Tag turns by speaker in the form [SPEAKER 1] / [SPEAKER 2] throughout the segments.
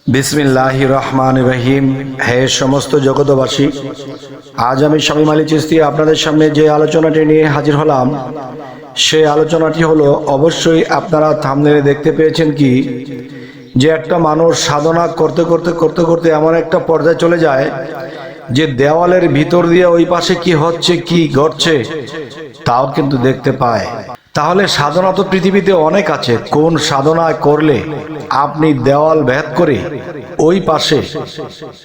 [SPEAKER 1] বিসমিল্লাহির রহমানির রহিম। হে সমস্ত জগতবাসী, আজ আমি শামীম আলী চিশতি আপনাদের সামনে যে আলোচনাটি নিয়ে হাজির হলাম, সেই আলোচনাটি হলো, অবশ্যই আপনারা থাম্বনেলে দেখতে পেয়েছেন কি যে একটা মানুষ সাধনা করতে করতে করতে করতে এমন একটা পর্যায়ে চলে যায় যে দেওয়ালের ভিতর দিয়ে ওই পাশে কি হচ্ছে কি ঘটছে তাও কিন্তু দেখতে পায়। তাহলে সাধনা তো পৃথিবীতে অনেক আছে, কোন সাধনা করলে আপনি দেওয়াল ভেদ করে ওই পাশে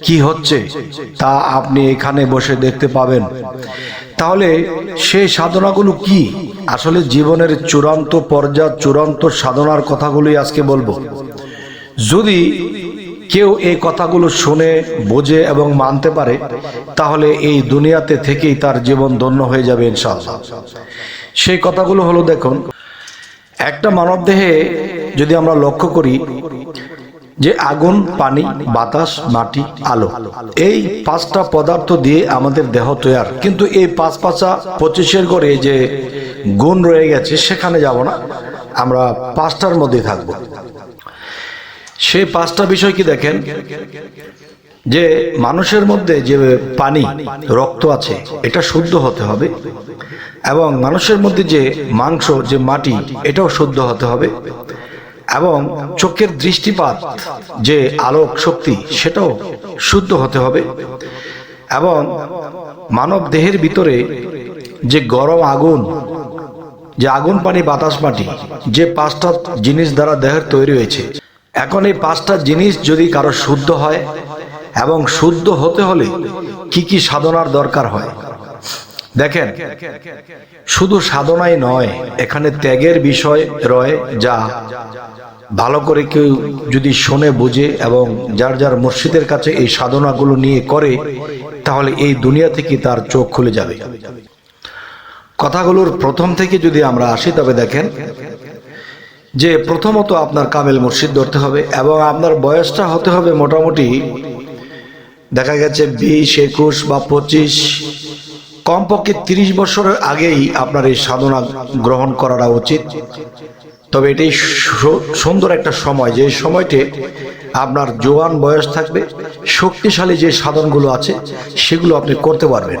[SPEAKER 1] কি হচ্ছে তা আপনি এখানে বসে দেখতে পাবেন। তাহলে সেই সাধনাগুলো কি? আসলে জীবনের চূড়ান্ত পর্যায়, চূড়ান্ত সাধনার কথাগুলোই আজকে বলবো। যদি কেউ এই কথাগুলো শুনে, বোঝে এবং মানতে পারে, তাহলে এই দুনিয়াতে থেকেই তার জীবন ধন্য হয়ে যাবে ইনশাআল্লাহ। সেই কথাগুলো হলো, দেখুন, একটা মানব দেহে যদি আমরা লক্ষ্য করি যে আগুন, পানি, বাতাস, মাটি, আলো, এই পাঁচটা পদার্থ দিয়ে আমাদের দেহ তৈয়ার। কিন্তু এই পাঁচ পাঁচা 25-এর করে যে গুণ রয়ে গেছে সেখানে যাব না, আমরা পাঁচটার মধ্যে থাকবো। সেই পাঁচটা বিষয় কি দেখেন, যে মানুষের মধ্যে যে পানি, রক্ত আছে, এটা শুদ্ধ হতে হবে, এবং মানুষের মধ্যে যে মাংস, যে মাটি, এটাও শুদ্ধ হতে হবে, এবং চোখের দৃষ্টিপাত, যে আলোক শক্তি, সেটাও শুদ্ধ হতে হবে, এবং মানব দেহের ভিতরে যে গরম আগুন, যে আগুন, পানি, বাতাস, মাটি, যে পাঁচটা জিনিস দ্বারা দেহের তৈরি হয়েছে। এখন এই পাঁচটা জিনিস যদি কারো শুদ্ধ হয়, এবং শুদ্ধ হতে হলে কি কি সাধনার দরকার হয়, দেখেন, শুধু সাধনাই নয়, এখানে ত্যাগের বিষয় রয়, যা ভালো করে কেউ যদি শোনে, বুঝে এবং যার যার মুর্শিদের কাছে এই সাধনাগুলো নিয়ে করে, তাহলে এই দুনিয়া থেকে তার চোখ খুলে যাবে। কথাগুলোর প্রথম থেকে যদি আমরা আসি, তবে দেখেন যে প্রথমত আপনার কামেল মুর্শিদ ধরতে হবে, এবং আপনার বয়সটা হতে হবে মোটামুটি, দেখা গেছে 20, 21 বা 25, কমপক্ষে 30 বছরের আগেই আপনার এই সাধনা গ্রহণ করাটা উচিত। তবে এটাই সুন্দর একটা সময়, যে সময়টি আপনার জোয়ান বয়স থাকবে, শক্তিশালী যে সাধনগুলো আছে সেগুলো আপনি করতে পারবেন।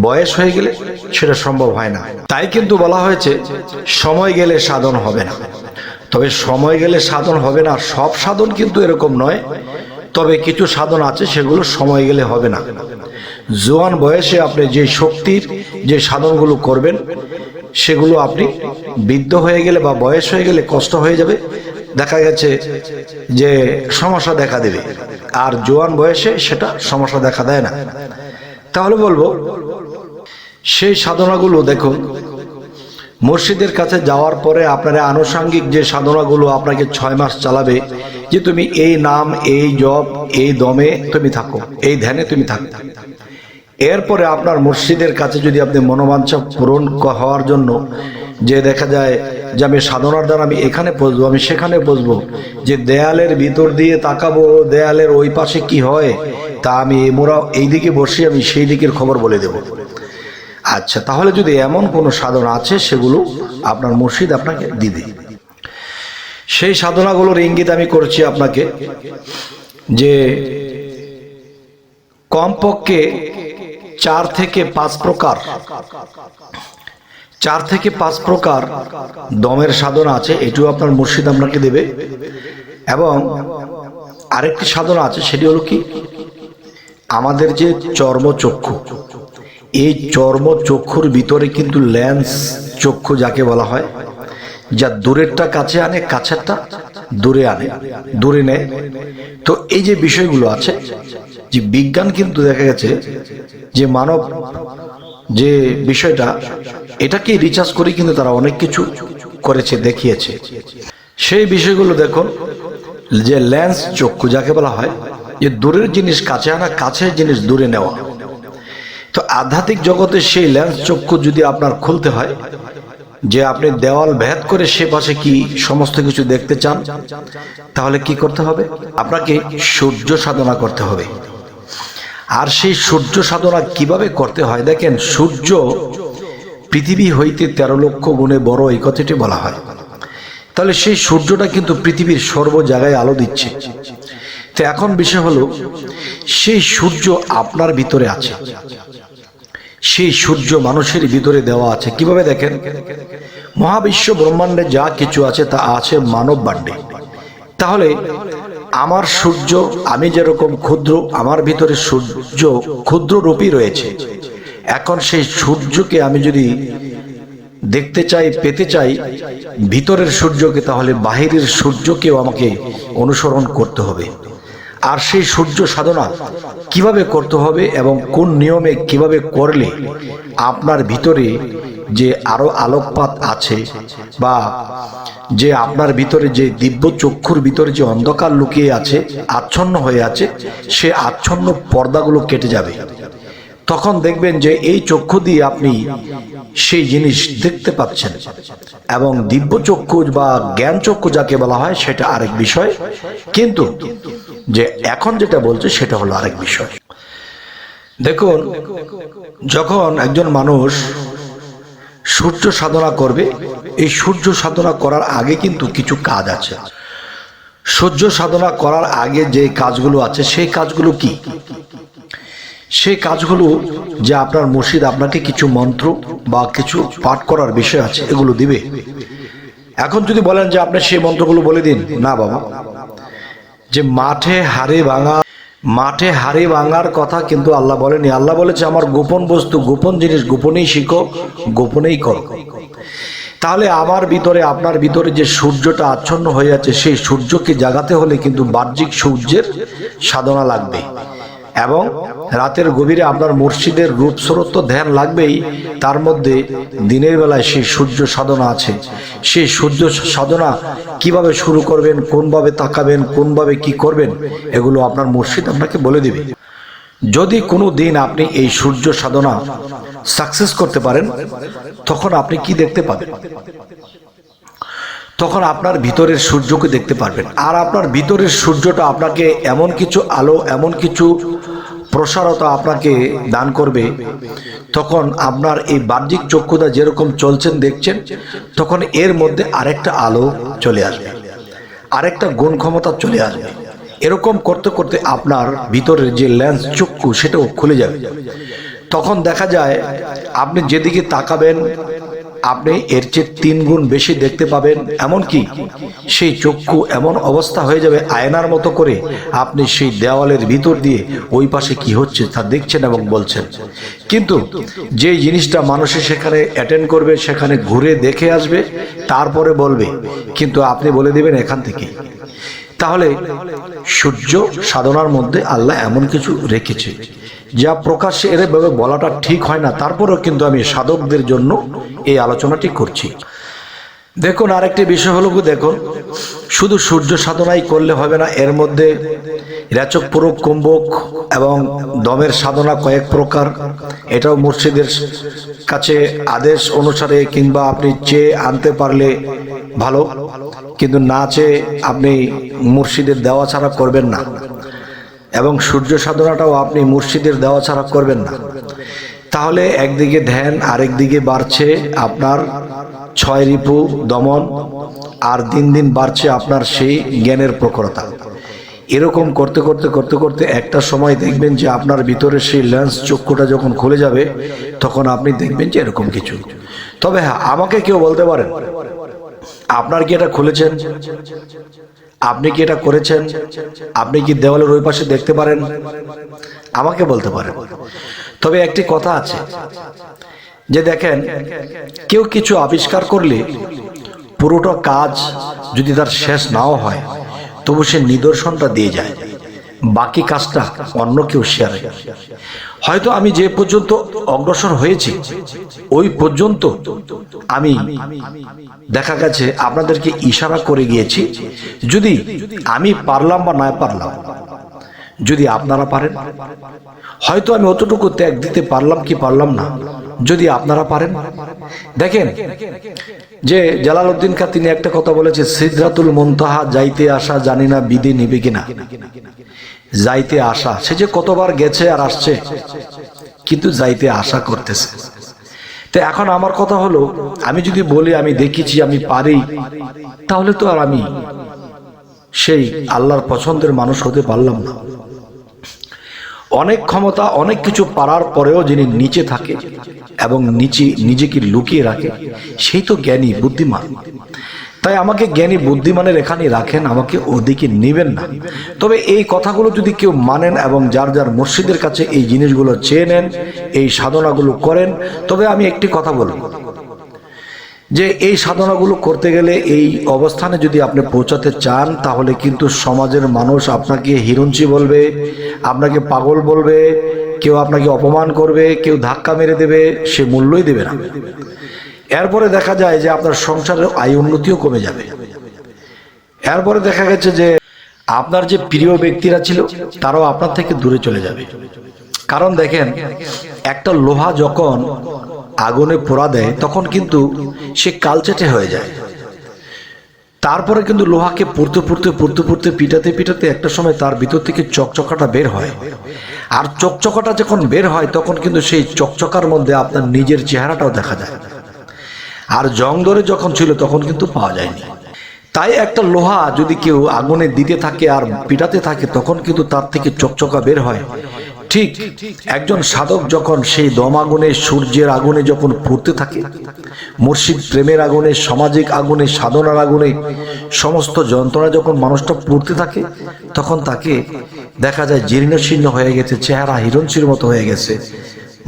[SPEAKER 1] বয়স হয়ে গেলে সেটা সম্ভব হয় না। তাই কিন্তু বলা হয়েছে সময় গেলে সাধন হবে না। তবে সময় গেলে সাধন হবে না, সব সাধন কিন্তু এরকম নয়, তবে কিছু সাধন আছে সেগুলো সময় গেলে হবে না। জোয়ান বয়সে আপনি যে শক্তির যে সাধনগুলো করবেন, সেগুলো আপনি বৃদ্ধ হয়ে গেলে বা বয়স হয়ে গেলে কষ্ট হয়ে যাবে, দেখা গেছে যে সমস্যা দেখা দেবে, আর জোয়ান বয়সে সেটা সমস্যা দেখা দেয় না। তাহলে বলবো, সেই সাধনাগুলো দেখুন, মুর্শিদের কাছে যাওয়ার পরে আপনার আনুষঙ্গিক যে সাধনাগুলো আপনাকে 6 মাস চালাবে, যে তুমি এই নাম, এই জপ, এই দমে তুমি থাকো, এই ধ্যানে তুমি থাকো। এরপরে আপনার মুর্শিদের কাছে যদি আপনি মনোবাঞ্ছা পূরণ হওয়ার জন্য, যে দেখা যায় যে আমি সাধনার দ্বারা আমি এখানে পৌঁছবো, আমি সেখানে পৌঁছবো, যে দেয়ালের ভিতর দিয়ে তাকাবো, দেয়ালের ওই পাশে কি হয় তা আমি মোরা এই দিকে বসে আমি সেই দিকের খবর বলে দেব। আচ্ছা, তাহলে যদি এমন কোনো সাধনা আছে, সেগুলো আপনার মুর্শিদ আপনাকে দিবে। সেই সাধনাগুলোর ইঙ্গিত আমি করছি আপনাকে, যে কমপক্ষে 4 থেকে 5 প্রকার, 4 থেকে 5 প্রকার দমের সাধনা আছে, এটিও আপনার মুর্শিদ আপনাকে দেবে। এবং আরেকটি সাধনা আছে, সেটি হলো কি, আমাদের যে চর্মচক্ষু, এই চর্মচক্ষুর ভিতরে কিন্তু লেন্স চক্ষু যাকে বলা হয়, যা দূরেরটা কাছে আনে, কাছেরটা দূরে আনে, দূরে নেয়। তো এই যে বিষয়গুলো আছে, যে বিজ্ঞান কিন্তু দেখা গেছে যে মানব যে বিষয়টা, এটাকে রিসার্চ করে কিন্তু তারা অনেক কিছু করেছে, দেখিয়েছে। সেই বিষয়গুলো দেখুন, যে লেন্স চক্ষু যাকে বলা হয়, যে দূরের জিনিস কাছে আনা, কাছের জিনিস দূরে নেওয়া। তো আধ্যাত্মিক জগতে সেই লেন্স চক্ষু যদি আপনার খুলতে হয়, যে আপনি দেওয়াল ভেদ করে সে পাশে কি সমস্ত কিছু দেখতে চান, তাহলে কি করতে হবে? আপনাকে সূর্য সাধনা করতে হবে। আর সেই সূর্য সাধনা কিভাবে করতে হয়, দেখেন, সূর্য পৃথিবী হইতে 13 লক্ষ গুণে বড়, এই কথাটি বলা হয়। তাহলে সেই সূর্যটা কিন্তু পৃথিবীর সর্ব জায়গায় আলো দিচ্ছে। তো এখন বিষয় হলো, সেই সূর্য আপনার ভিতরে আছে, সেই সূর্য মানুষের ভিতরে দেওয়া আছে। কিভাবে দেখেন, মহাবিশ্ব ব্রহ্মাণ্ডে যা কিছু আছে তা আছে মানব বাণ্ডে। তাহলে আমার সূর্য, আমি যেরকম ক্ষুদ্র, আমার ভিতরে সূর্য ক্ষুদ্র রূপী রয়েছে। এখন সেই সূর্যকে আমি যদি দেখতে চাই, পেতে চাই ভিতরের সূর্যকে, তাহলে বাহিরের সূর্যকেও আমাকে অনুসরণ করতে হবে। আর সেই সূর্য সাধনা কিভাবে করতে হবে এবং কোন নিয়মে কিভাবে করলে আপনার ভিতরে যে আরো আলোকপাত আছে, বা যে আপনার ভিতরে যে দিব্য চক্ষুর ভিতরে যে অন্ধকার লুকিয়ে আছে, আচ্ছন্ন হয়ে আছে, সে আচ্ছন্ন পর্দাগুলো কেটে যাবে। তখন দেখবেন যে এই চক্ষু দিয়ে আপনি সেই জিনিস দেখতে পাচ্ছেন। এবং দিব্য চক্ষু বা জ্ঞান চক্ষু যাকে বলা হয় সেটা আরেক বিষয়, কিন্তু যে এখন যেটা বলছে সেটা হলো আরেক বিষয়। দেখুন, যখন একজন মানুষ সূর্য সাধনা করবে, এই সূর্য সাধনা করার আগে কিন্তু কিছু কাজ আছে। সূর্য সাধনা করার আগে যে কাজগুলো আছে, সেই কাজগুলো কি? সেই কাজগুলো যে আপনার মুর্শিদ আপনাকে কিছু মন্ত্র বা কিছু পাঠ করার বিষয় আছে, এগুলো দিবে। এখন যদি বলেন যে আপনি সেই মন্ত্রগুলো বলে দিন, না বাবা, যে মাঠে হাড়ি ভাঙার কথা কিন্তু আল্লাহ বলেনি। আল্লাহ বলেছে আমার গোপন বস্তু, গোপন জিনিস গোপনেই শিখো, গোপনেই করো। তাহলে আমার ভিতরে, আপনার ভিতরে যে সূর্যটা আচ্ছন্ন হয়ে আছে, সেই সূর্যকে জাগাতে হলে কিন্তু বাহ্যিক সূর্যের সাধনা লাগবে। এবং রাতের গভীরে আপনার মুর্শিদের রূপ স্রোত ধ্যান লাগবেই। তার মধ্যে দিনের বেলায় সেই সূর্য সাধনা আছে। সেই সূর্য সাধনা কিভাবে শুরু করবেন, কোনভাবে তাকাবেন, কোনভাবে কি করবেন, এগুলো আপনার মুর্শিদ আপনাকে বলে দিবে। যদি কোনো দিন আপনি এই সূর্য সাধনা সাকসেস করতে পারেন, তখন আপনি কি দেখতে পাবেন? তখন আপনার ভিতরের সূর্যকে দেখতে পারবেন। আর আপনার ভিতরের সূর্যটা আপনাকে এমন কিছু আলো, এমন কিছু প্রসারতা আপনাকে দান করবে, তখন আপনার এই বাহ্যিক চক্ষুটা যেরকম চলছেন দেখছেন, তখন এর মধ্যে আরেকটা আলো চলে আসবে, আরেকটা গুণ ক্ষমতা চলে আসবে। এরকম করতে করতে আপনার ভিতরের যে লেন্স চক্ষু সেটাও খুলে যাবে। তখন দেখা যায় আপনি যেদিকে তাকাবেন আপনি এর চেয়ে 3 গুণ বেশি দেখতে পাবেন। এমনকি সেই চক্ষু এমন অবস্থা হয়ে যাবে আয়নার মতো করে আপনি সেই দেওয়ালের ভিতর দিয়ে ওই পাশে কি হচ্ছে তা দেখছেন এবং বলছেন। কিন্তু যে জিনিসটা মানুষে সেখানে অ্যাটেন্ড করবে, সেখানে ঘুরে দেখে আসবে, তারপরে বলবে, কিন্তু আপনি বলে দেবেন এখান থেকে। তাহলে সূর্য সাধনার মধ্যে আল্লাহ এমন কিছু রেখেছে যা প্রকাশ্যে এভাবে বলাটা ঠিক হয় না। তারপরেও কিন্তু আমি সাধকদের জন্য এই আলোচনাটি করছি। দেখুন, আরেকটি বিষয় হলো, দেখুন, শুধু সূর্য সাধনাই করলে হবে না, এর মধ্যে রেচক, পুরক, কুম্ভক এবং দমের সাধনা কয়েক প্রকার। এটাও মুর্শিদের কাছে আদেশ অনুসারে কিংবা আপনি চেয়ে আনতে পারলে ভালো, কিন্তু না চেয়ে আপনি মুর্শিদের দেওয়া ছাড়া করবেন না। এবং সূর্য সাধনাটাও আপনি মুর্শিদের দেওয়া ছাড়া করবেন না। তাহলে একদিকে ধ্যান, আরেকদিকে বাড়ছে আপনার 6 রিপু দমন, আর দিন দিন বাড়ছে আপনার সেই জ্ঞানের প্রখরতা। এরকম করতে করতে করতে করতে একটা সময় দেখবেন যে আপনার ভিতরে সেই লেন্স চক্ষুটা যখন খুলে যাবে, তখন আপনি দেখবেন যে এরকম কিছু। তবে হ্যাঁ, আমাকে কেউ বলতে পারেন আপনার কি এটা খুলেছেন, আপনি কি এটা করেছেন, আপনি কি দেওয়ালের ওই পাশে দেখতে পারেন, আমাকে বলতে পারেন। তবে একটি কথা আছে যে দেখেন, কেউ কিছু আবিষ্কার করলে পুরোটা কাজ যদি তার শেষ নাও হয়, তবু সে নিদর্শনটা দিয়ে যায়, বাকি কাজটা অন্য কেউ শেয়ার। হয়তো আমি যে পর্যন্ত অগ্রসর হয়েছি ওই পর্যন্ত আমি দেখা গেছে আপনাদেরকে ইশারা করে গিয়েছি। যদি আমি পারলাম বা না পারলাম, যদি আপনারা পারেন, হয়তো আমি অতটুকু ত্যাগ দিতে পারলাম কি পারলাম না, যদি আপনারা পারেন। দেখেন যে জালালউদ্দিন খাঁ তিনি একটা কথা বলেছে, সিদরাতুল মুনতাহা যাইতে আসা, জানি না বিধি নিবে কিনা। যাইতে আসা, সে যে কতবার গেছে আর আসছে, কিন্তু যাইতে আশা করতেছে। তো এখন আমার কথা হলো, আমি যদি বলি আমি দেখেছি, আমি পারি, তাহলে তো আর আমি সেই আল্লাহর পছন্দের মানুষ হতে পারলাম না। অনেক ক্ষমতা, অনেক কিছু পারার পরেও যিনি নিচে থাকে এবং নিজেকে লুকিয়ে রাখে, সেই তো জ্ঞানী বুদ্ধিমান। তাই আমাকে জ্ঞানী বুদ্ধিমানের এখানে রাখেন, আমাকে ওদিকে নেবেন না। তবে এই কথাগুলো যদি কেউ মানেন এবং যার যার মুর্শিদের কাছে এই জিনিসগুলো চেয়ে নেন, এই সাধনাগুলো করেন, তবে আমি একটি কথা বলব যে এই সাধনাগুলো করতে গেলে, এই অবস্থানে যদি আপনি পৌঁছাতে চান, তাহলে কিন্তু সমাজের মানুষ আপনাকে হিরুঞ্চি বলবে, আপনাকে পাগল বলবে, কেউ আপনাকে অপমান করবে, কেউ ধাক্কা মেরে দেবে, সে মূল্যই দেবে না। এরপরে দেখা যায় যে আপনার সংসারের আয় উন্নতিও কমে যাবে। এরপরে দেখা গেছে যে আপনার যে প্রিয় ব্যক্তিরা ছিল তারাও আপনার থেকে দূরে চলে যাবে। কারণ দেখেন, একটা লোহা যখন আগুনে পোড়া দেয় তখন কিন্তু সে কালচেটে হয়ে যায়। তারপরে কিন্তু লোহাকে পুড়তে পুড়তে পুড়তে পুড়তে পিটাতে পিটাতে একটা সময় তার ভিতর থেকে চকচকাটা বের হয়। আর চকচকাটা যখন বের হয় তখন কিন্তু সেই চকচকার মধ্যে আপনার নিজের চেহারাটাও দেখা যায়। আর জং ধরে যখন ছিল তখন কিন্তু পাওয়া যায়নি। তাই একটা লোহা যদি কেউ আগুনে দিতে থাকে আর পিটাতে থাকে তখন কিন্তু তার থেকে চকচকা বের হয়। ঠিক একজন সাধক যখন সেই দম আগুনে, সূর্যের আগুনে যখন পুড়তে থাকে, মুর্শিদ প্রেমের আগুনে, সামাজিক আগুনে, সাধনার আগুনে, সমস্ত যন্ত্রণা যখন মানুষটা পুড়তে থাকে, তখন তাকে দেখা যায় জীর্ণ শীর্ণ হয়ে গেছে, চেহারা হিরণচির মতো হয়ে গেছে,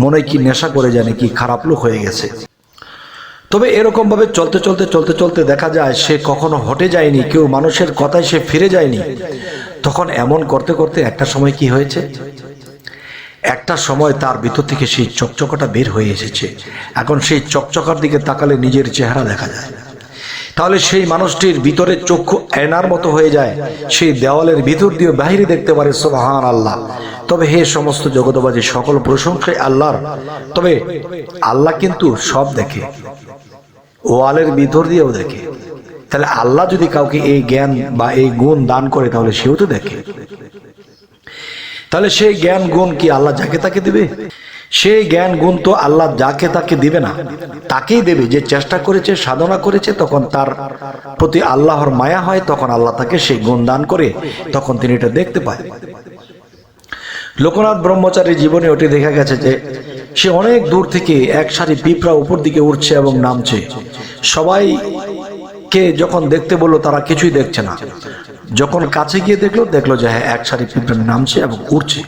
[SPEAKER 1] মনে কি নেশা করে জানে কি খারাপ লোক হয়ে গেছে। তবে এরকম ভাবে চলতে চলতে চলতে চলতে দেখা যায় সে কখনো হটে যায়নি, কেউ মানুষের কথায় সে ফিরে যায়নি। তখন এমন করতে করতে একটা সময় কি হয়েছে, একটা সময় তার ভিতর থেকে সেই চকচকাটা বের হয়ে এসেছে। এখন সেই চকচকার দিকে তাকালে নিজের চেহারা দেখা যায়। তাহলে সেই মানুষটির ভিতরে চক্ষু আয়নার মতো হয়ে যায়, সেই দেওয়ালের ভিতর দিয়ে বাহিরে দেখতে পারে সুবহানাল্লাহ। তবে হে সমস্ত জগতবাসী, সকল প্রশংসাই আল্লাহর। তবে আল্লাহ কিন্তু সব দেখে, ওয়ালের ভিতর দিয়েও দেখে। তাহলে আল্লাহ যদি কাউকে এই জ্ঞান বা এই গুণ দান করে, তাহলে সেও তো দেখে। তাহলে সেই জ্ঞান গুণ কি আল্লাহ যাকে তাকে দিবে? সেই জ্ঞান গুণ তো আল্লাহ যাকে তাকে দিবে না, তাকেই দেবে যে চেষ্টা করেছে, সাধনা করেছে। তখন তার প্রতি আল্লাহর মায়া হয়, তখন আল্লাহ তাকে সেই গুণ দান করে, তখন তিনি এটা দেখতে পায়। লোকনাথ ব্রহ্মচারীর জীবনে ওটি দেখা গেছে যে সে অনেক দূর থেকে এক সারি পিঁপড়া উপর দিকে উঠছে এবং নামছে। সবাইকে যখন দেখতে বললো, তারা কিছুই দেখছে না। যখন কাছে গিয়ে দেখলো যে হ্যাঁ, এক সারি পিঁপড়া নামছে এবং উঠছে।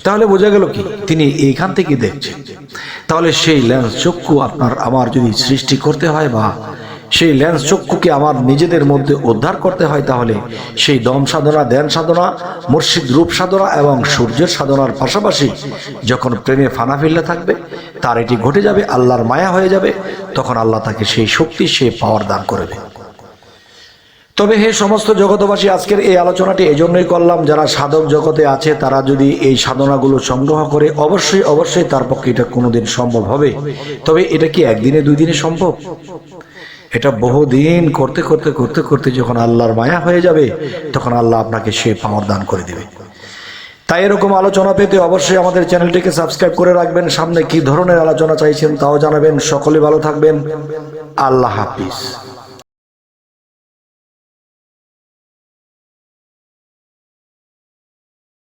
[SPEAKER 1] তাহলে বোঝা গেল কি তিনি এইখান থেকে দেখছে। তাহলে সেই লেন্স চক্ষু আপনার আমার যদি সৃষ্টি করতে হয়, বা সেই লেন্স চক্ষুকে আমার নিজেদের মধ্যে উদ্ধার করতে হয়, তাহলে সেই দম সাধনা, ধ্যান সাধনা, মুর্শিদ রূপ সাধনা এবং সূর্যের সাধনার পাশাপাশি যখন প্রেমে ফানাফিল্লা থাকবে, তার এটি ঘটে যাবে, আল্লাহর মায়া হয়ে যাবে। তখন আল্লাহ তাকে সেই শক্তি, সেই পাওয়ার দান করবে। তবে হে সমস্ত জগতবাসী, আজকের এই আলোচনাটি এই জন্যই করলাম, যারা সাধক জগতে আছে তারা যদি এই সাধনাগুলো সংগ্রহ করে, অবশ্যই অবশ্যই তার পক্ষে এটা কোনোদিন সম্ভব হবে। তবে এটা কি একদিনে দুই দিনে সম্ভব? এটা বহুদিন করতে করতে করতে করতে যখন আল্লাহর মায়া হয়ে যাবে, তখন আল্লাহ আপনাকে সে পাওয়ার দান করে দেবে। তাই এরকম আলোচনা পেতে অবশ্যই আমাদের চ্যানেলটিকে সাবস্ক্রাইব করে রাখবেন। সামনে কি ধরনের আলোচনা চাইছেন তাও জানাবেন। সকলে ভালো থাকবেন। আল্লাহ হাফিজ।